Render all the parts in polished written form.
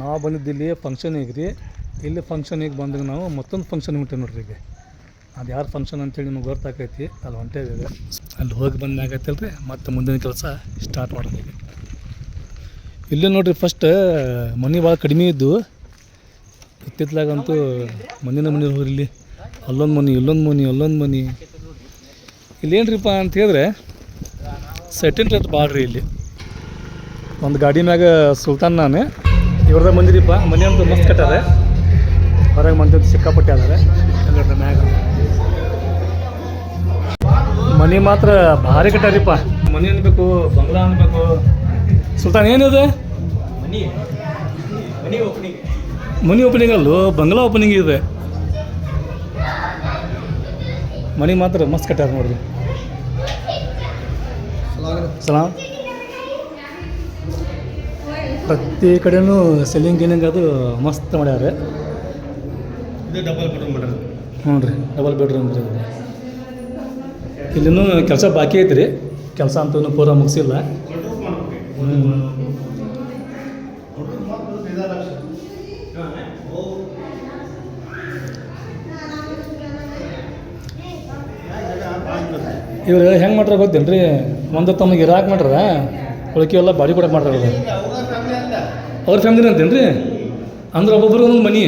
ನಾವು ಬಂದಿದ್ದು ಇಲ್ಲಿ ಫಂಕ್ಷನಿಗೆ ರೀ. ಇಲ್ಲಿ ಫಂಕ್ಷನಿಗೆ ಬಂದಾಗ ನಾವು ಮತ್ತೊಂದು ಫಂಕ್ಷನ್ ಹೊಂಟೇವೆ ನೋಡ್ರಿ. ಈಗ ಅದು ಯಾರು ಫಂಕ್ಷನ್ ಅಂತೇಳಿ ನಿಮ್ಗೆ ಗೊತ್ತಾಕೈತಿ. ಅಲ್ಲಿ ಹೊಂಟೇವಿ. ಅಲ್ಲಿ ಹೋಗಿ ಬಂದಾಗೈತಲ್ಲ ರೀ, ಮತ್ತು ಮುಂದಿನ ಕೆಲಸ ಸ್ಟಾರ್ಟ್ ಮಾಡೋದು. ಈಗ ಇಲ್ಲೇ ನೋಡಿರಿ, ಫಸ್ಟ್ ಮನೆ ಭಾಳ ಕಡಿಮೆ ಇದ್ದು, ಇತ್ತಿತ್ತಲಾಗಂತೂ ಮನೆ ಹೋಗ್ರಿ. ಇಲ್ಲಿ ಅಲ್ಲೊಂದು ಮನೆ, ಇಲ್ಲೊಂದು ಮನೆ, ಅಲ್ಲೊಂದು ಮನೆ. ಇಲ್ಲೇನ್ರಿಪ್ಪ ಅಂತ ಹೇಳಿದ್ರೆ ಸೆಟ್ಟಿನ್ ರೇಟ್ ಭಾಳ ರೀ. ಇಲ್ಲಿ ಒಂದು ಗಾಡಿ ಮ್ಯಾಗ ಸುಲ್ತಾನ್ ನಾನು ಇವ್ರದ ಮಂದಿರಿಪ್ಪ. ಮನೆ ಅಂತೂ ಮಸ್ತ್ ಕಟ್ಟಾರೆ. ಹೊರಗೆ ಮಂದಿ ಸಿಕ್ಕಾಪಟ್ಟೆ ಅದಾರೆ. ಮ್ಯಾಗ ಮನೆ ಮಾತ್ರ ಭಾರಿ ಕಟ್ಟಾರಿಪ್ಪ. ಮನೆ ಅನ್ಬೇಕು, ಬಂಗ್ಲಾ ಅನ್ಬೇಕು. ಸುಲ್ತಾನ್ ಏನಿದೆ? ಮನಿ ಓಪನಿಂಗ್ ಅಲ್ಲೂ, ಬಂಗ್ಲಾ ಓಪನಿಂಗ್ ಇದೆ. ಮನೆ ಮಾತ್ರ ಮಸ್ತ್ ಕಟ್ಟಾರ ನೋಡ್ರಿ. ಸಲಾಮ್. ಪ್ರತಿ ಕಡೆನೂ ಸೆಲ್ಲಿಂಗ್ ಗಿಲ್ಲಿಂಗ್ ಅದು ಮಸ್ತ್ ಮಾಡ್ಯಾರ. ಹ್ಞೂ ರೀ, ಡಬಲ್ ಬೆಡ್ರೂಮ್ ರೀ. ಇಲ್ಲಿನೂ ಕೆಲಸ ಬಾಕಿ ಐತೆ ರೀ. ಕೆಲಸ ಅಂತೂ ಪೂರ ಮುಗಿಸಿಲ್ಲ. ಇವ್ರು ಹೆಂಗೆ ಮಾಡ್ರ ಗೊತ್ತೇನು ರೀ? ಒಂದು ತಮಗೆ ಇರಾಕ್ ಮಾಡ್ರ, ಉಳಿಕೆ ಎಲ್ಲ ಬಾಡಿ ಕೊಡಕ್ಕೆ ಮಾಡ್ರ. ಅವ್ರ ಫ್ಯಾಮಿಲಿ ಅಂತೇನು ರೀ? ಅಂದ್ರೆ ಒಬ್ಬೊಬ್ರು ಒಂದೊಂದು ಮನೆ.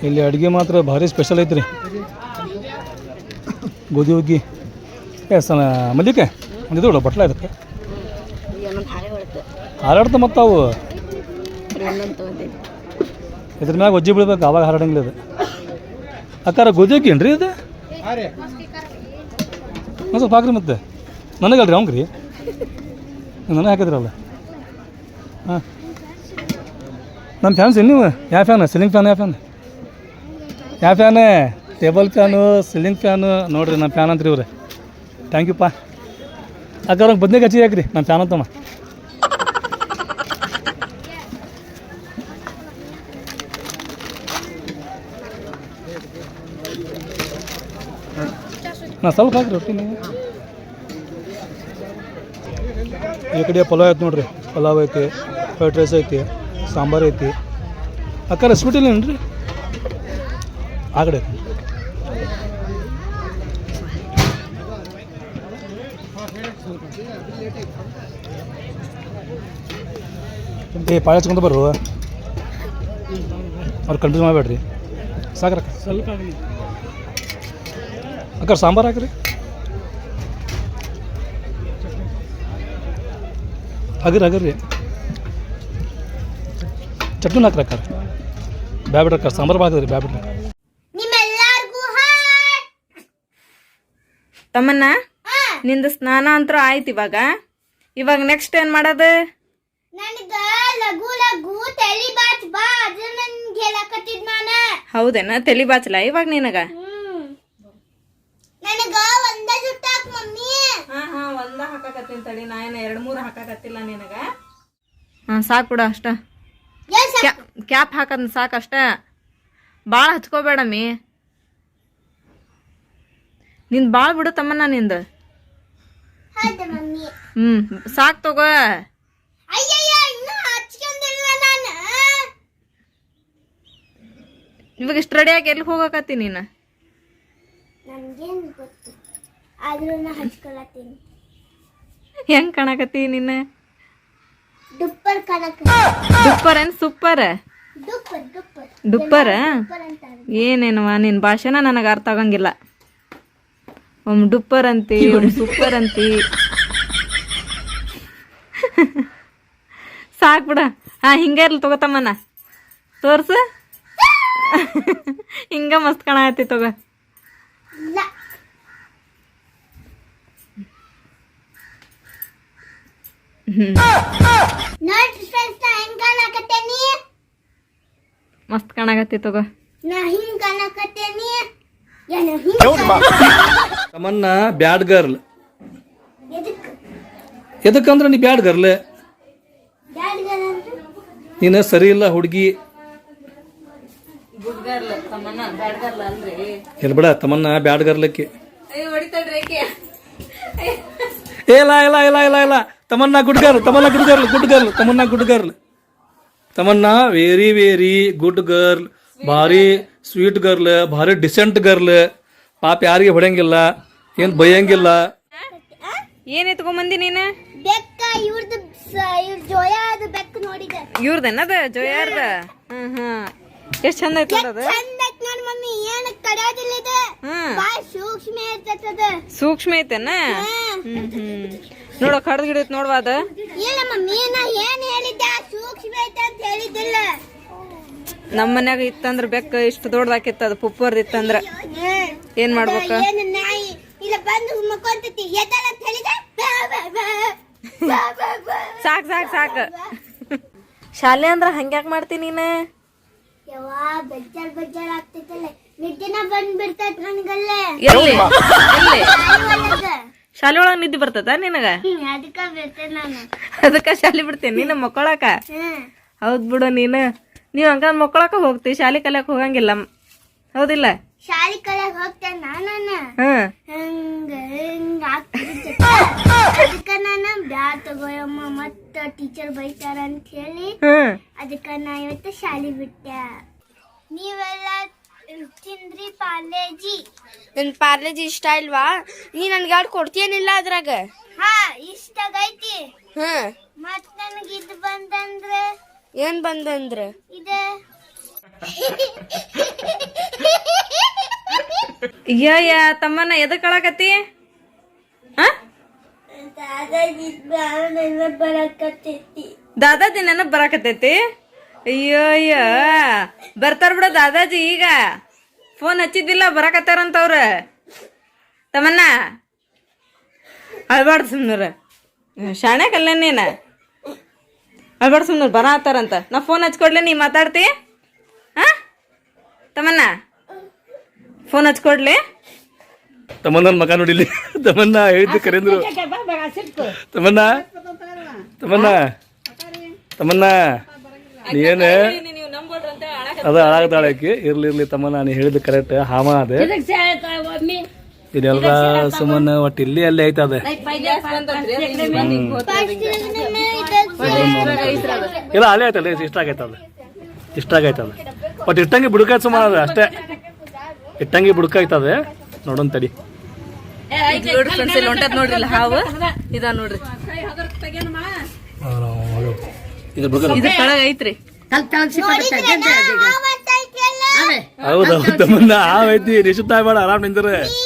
ಇಲ್ಲಿ ಅಡುಗೆ ಮಾತ್ರ ಭಾರಿ ಸ್ಪೆಷಲ್ ಐತ್ರಿ. ಗೋಧಿ ಹುಗ್ಗಿ ಮಲ್ಲಿಕೆ ಒಂದು ಇದು ಬಟ್ಲ ಇದಕ್ಕೆ ಹಾರಾಡ್ತ. ಮತ್ತು ಅವು ಇದ್ರ ಮ್ಯಾಗ ಒಜ್ಜಿ ಬೀಳ್ಬೇಕು, ಆವಾಗ ಹಾರಾಡಂಗಿಲ್ಲ. ಇದು ಅಕ್ಕಾರ ಗೋಧಿ ಹುಗ್ಗಿ ಏನ್ರಿ? ಇದು ಒಂದು ಸ್ವಲ್ಪ ಹಾಕ್ರಿ. ಮತ್ತೆ ನನಗಲ್ರಿ ಅವಂಗ್ರಿ, ನನಗೆ ಹಾಕಿದ್ರಲ್ಲ. ಹಾಂ, ನಮ್ಮ ಫ್ಯಾನ್ಸ್ ನೀವು ಯಾವ ಫ್ಯಾನ್? Ceiling fan? ಯಾವ ಫ್ಯಾನ್? ಯಾವ ಫ್ಯಾನೇ? ಟೇಬಲ್ ಫ್ಯಾನು, ಸೀಲಿಂಗ್ ಫ್ಯಾನು ನೋಡಿರಿ. ನಮ್ಮ ಫ್ಯಾನ್ ಅಂತ್ರಿ ಇವ್ರೆ. ಥ್ಯಾಂಕ್ ಯು ಪಾ. ಅಕ್ಕ ಬದ್ನೇಗೆ ಹಚ್ಚಿ ಹಾಕ್ರಿ, ನಮ್ಮ ಫ್ಯಾನ್ ಅಂತಮ್ಮ. ನಾ ಸ್ವಲ್ಪ ಹಾಕ್ರಿ ರೊಟ್ಟಿ. ನೀವು ಈ ಕಡೆ ಪಲಾವ್ ಐತೆ ನೋಡ್ರಿ. ಪಲಾವ್ ಐತಿ, ಫ್ರೈಡ್ ರೈಸ್ ಐತಿ, ಸಾಂಬಾರು ಐತಿ. ಅಕ್ಕ ಸ್ವೀಟ್ ಇಲ್ಲೇನ್ರಿ? ಆ ಕಡೆ ಪಾಳೆ ಹಚ್ಕೊಂತ ಬರ್ರು. ಅವ್ರು ಕನ್ಫ್ಯೂಸ್ ಮಾಡಬೇಡ್ರಿ. ಸಾಕ್ರಕ್ಕ ಸ್ವಲ್ಪ ಅಕ್ಕ ಸಾಂಬಾರು ಹಾಕ್ರಿ. ಹಗರ್ರಿ ಚಟ್ನಿ ಹಾಕ್ರಿ ಅಕ್ಕ. ಬ್ಯಾಬಿಡ್ರಕ್ಕ ಸಾಂಬಾರು ಬಾಕ್ರಿ. ಬ್ಯಾಬಿಡ್ರಿ ತಮ್ಮನ್ನ. ನಿಂದು ಸ್ನಾನ ಅಂತೂ ಆಯ್ತು. ಇವಾಗ ನೆಕ್ಸ್ಟ್ ಏನು ಮಾಡೋದು? ಹೌದೇನ? ತಲಿ ಬಾಚಲ ಇವಾಗ ನಿನಗ? ಒಂದ ಹಾಕಕತ್ತೀನಿ ತಡಿ. ನಾ ಏನ 2-3 ಹಾಕಕತ್ತಿಲ್ಲ ನಿನಗ. ಸಾಕು ಬಿಡು ಅಷ್ಟ. ಕ್ಯಾಪ್ ಹಾಕದ್ ಸಾಕಷ್ಟ, ಭಾಳ ಹಚ್ಕೋಬೇಡಮ್ಮಿ. ನಿಂದು ಭಾಳ ಬಿಡು ತಮ್ಮನ್ನ ನಿಂದು. ಸಾಕು ತಗೋ. ಇವಾಗ ಇಷ್ಟು ರೆಡಿಯಾಗಿ ಎಲ್ಲಿ ಹೋಗಕತ್ತಿ ನೀನು? ಹೆಂಗ್ ಕಾಣಕತ್ತಿ ನೀನು? ಡುಪ್ಪರ್ ಏನ್ ಸೂಪರ್? ಡುಪ್ಪರ್ ಏನೇನವ ನಿನ್ನ ಭಾಷೆನ ನನಗೆ ಅರ್ಥ ಆಗಂಗಿಲ್ಲ. ಒಮ್ಮೆ ಡುಪ್ಪರ್ ಅಂತಿ, ಒಮ್ಮೆ ಸೂಪರ್ ಅಂತಿ. ಸಾಕು ಬಿಡ. ಹಿಂಗ ಇರ್ಲಿ ತಗೋತಮ್ಮನ. ತೋರ್ಸು. ಹಿಂಗ ಮಸ್ತ್ ಕಾಣಕತ್ತಿ ತಗೋ. ಮಸ್ತ್ ಕಾಣಕತ್ತಿ ತಗೋ. ತಮ್ಮನ್ನ ಬ್ಯಾಡ್ ಗರ್ಲ್. ಎದಕ್ಕಂದ್ರೆ ನೀ ಬ್ಯಾಡ್ ಗರ್ಲ್, ನೀನು ಸರಿ ಇಲ್ಲ ಹುಡುಗಿ. ಇರ್ಬೇಡ ತಮ್ಮನ್ನ ಬ್ಯಾಡ್ ಗರ್ಲಕ್ಕೆ. ಇಲ್ಲ ಇಲ್ಲ ಇಲ್ಲ ಇಲ್ಲ ಇಲ್ಲ Tamanna good girl Tamanna very very good girl, ಭಾರಿ ಸ್ವೀಟ್ ಗರ್ಲ್, ಭಾರಿ ಡಿಸೆಂಟ್ ಗರ್ಲ್. ಪಾಪ ಯಾರಿಗೆ ಹೊಡೆಯಂಗಿಲ್ಲ, ಏನು ಬೈಯಂಗಿಲ್ಲ. ಏನ್ ಎತ್ಕೊಂಬಂದಿ ನೀನು? ಬೆಕ್ಕ ಇವ್ರದ್ದು ಜೋಯಾದ ಬೆಕ್ಕ ನೋಡಿದೆ. ಇವ್ರದೇನದ ಜೋಯಾರ್ದ? ಎಷ್ಟ್ ಚಂದ ಐತಿ ನೋಡದ. ಚಂದ ಐತ್ ನೋಡ್ ಮಮ್ಮಿ, ಏನ್ ಕಡಿಯೋದಿಲ್ಲ ಇದು. ಬಾಳ ಸೂಕ್ಷ್ಮ ಇರ್ತದ. ಸೂಕ್ಷ್ಮ ಐತೆನ? ನೋಡ ಕಡ್ದ ಗಿಡ ನೋಡ್ವಾ ಅದ. ಇಲ್ಲ ಮಮ್ಮಿ, ನಾ ಏನ್ ಹೇಳಿದ್ದೆ ಸೂಕ್ಷ್ಮ ಐತೆ ಅಂತ ಹೇಳಿದ್ದಿಲ್ಲ. ನಮ್ಮ ಮನ್ಯಾಗ ಇತ್ತಂದ್ರ ಬೆಕ್ಕ ಇಷ್ಟು ದೊಡ್ಡದಾಕಿತ್ತ, ಅದು ಪುಪ್ಪರ್ದ ಇತ್ತಂದ್ರ ಏನ್ ಮಾಡ್ಬೇಕ? ಏನ್ ನಾಯಿ ಇಲ್ಲ ಬಂದು ಮಕ್ಕೊಂತೈತಿ, ಎದಲ್ಲ ಅಂತ ಹೇಳಿದೆ. ಸಾಕ್ ಸಾಕ್ ಸಾಕ್. ಶಾಲೆ ಅಂದ್ರ ಹಂಗ್ಯಾಕ್ ಮಾಡ್ತಿ ನೀನು? ಯವ್ವಾ ಬಜ್ಜಾರ್ ಆಗ್ತೈತಲ್ಲ, ನಿದ್ದೆನ ಬಂದ್ಬಿಡ್ತೈತ್ ನನ್ಗಲ್ಲೇ. ಎಲ್ಲಿ ಶಾಲೆ ಒಳಗ ನಿದ್ದೆ ಬರ್ತದ ನಿನಗ? ಅದಕ್ಕ ಬಿಡ್ತೇನೆ ನಾನು. ಅದಕ್ಕ ಶಾಲೆ ಬಿಡ್ತೇನೆ ನೀನು ಮಕ್ಕಳಕ? ಹೌದ್ ಬಿಡು, ನೀವ್ ಹಂಗ ಮಕ್ಕಳಕ ಹೋಗ್ತಿ, ಶಾಲೆ ಕಲಿಯಕ್ ಹೋಗಂಗಿಲ್ಲ, ಹೌದಿಲ್ಲ? ಶಾಲಿ ಕಲಿಯಕ್ ಹೋಗ್ತೇನೆ ನಾನು. ಹಂಗ ಆಗ್ತಿರ್ತೈತಿ. ಅದಕ್ಕ ನಾನು ಬ್ಯಾಗ್ ತಗೋಯಮ್ಮ ಮತ್ತ ಟೀಚರ್ ಬೈತಾರ ಅಂತ ಹೇಳಿ ಅದಕ್ಕ ನಾ ಇವತ್ತು ಶಾಲಿ ಬಿಟ್ಟೆ. ನೀವೆಲ್ಲ ತಿಂದ್ರಿ ಪಾರ್ಲೇಜಿ? ನನ್ ಪಾರ್ಲೇಜಿ ಇಷ್ಟ ಇಲ್ವಾ? ನೀ ನನ್ಗೆ ಯಾರು ಕೊಡ್ತೀಯನಿಲ್ಲ ಅದ್ರಾಗ? ಹಾ ಇಷ್ಟ ಆಗೈತಿ. ಹ್ಮ್, ಮತ್ ನನಗ ಇದು ಬಂದಂದ್ರೆ ಏನ್ ಬಂದಂದ್ರ? ಇದೆ. ಅಯ್ಯ ತಮ್ಮನ ಎದಕ್ ಕಳಕತ್ತಿ? ಬರಕತ್ತೈತಿ. ದಾದಾಜಿ ನೆನಪ್ ಬರಾಕತ್ತೈತಿ? ಅಯ್ಯೋ ಅಯ್ಯ, ಬರ್ತಾರ ಬಿಡ ದಾದಾಜಿ. ಈಗ ಫೋನ್ ಹಚ್ಚಿದ್ದಿಲ್ಲ, ಬರಾಕತ್ತಾರಂತವ್ರ. ತಮ್ಮನ್ನ ಅಳ್ಬಾರ್ದು ಸುಮ್ನರ, ಶಾಣೆ ಕಲ್ಯಾಣ ನೀನ ಅಳ್ಬಾರ್ದು ಸುಮ್ನರ್ ಬರಾತಾರಂತ. ನಾ ಫೋನ್ ಹಚ್ಕೊಡ್ಲೆ, ನೀ ಮಾತಾಡ್ತಿ? ತಮ್ಮನ್ನ ಫೋನ್ ಹಚ್ಕೊಡ್ಲಿ. ತಮ್ಮನ್ನ ಮಕ ನೋಡಿಲಿ. ತಮ್ಮನ್ನ ಹೇಳಿದ್ದು ಕರೆಂದ್ರು. ತಮ್ಮನ್ನ ನೀನು ಅದ ಹಾಳಾಗ್ತಾಳಕಿ. ಇರ್ಲಿ ತಮ್ಮನ್ನ, ನೀ ಹೇಳಿದ್ದು ಕರೆಕ್ಟ್. ಹಾಮ ಅದೇ ಇದೆಲ್ಲ ಸುಮ್ಮನೆ ಒಟ್ಟು ಇಲ್ಲಿ ಅಲ್ಲೇ ಐತದ. ಇಲ್ಲ ಅಲ್ಲೇ ಐತಲ್ಲ, ಇಷ್ಟ ಆಗೈತದ. ಬಟ್ ಇಟ್ಟಂಗೆ ಬುಡಕಾಯ್ತು ಸುಮ್ಮನೆ ಅದ ಅಷ್ಟೇ. ಇಟ್ಟಂಗೆ ಬುಡಕಾಯ್ತದೆ. ನೋಡೋಣ ತಡಿ. ನೋಡ್ರಿ ಹಾವು ಇದ ನೋಡ್ರಿ, ಇದು ಕೆಳಗ ಐತ್ರಿ. ಹೌದೌದು ತಮ್ಮನ್ನ ಹಾವ್ ಐತಿ. ನಿಶ್ಚಿತ ಬೇಡ, ಆರಾಮ್ ನಿಂದ್ರೆ. ನೀ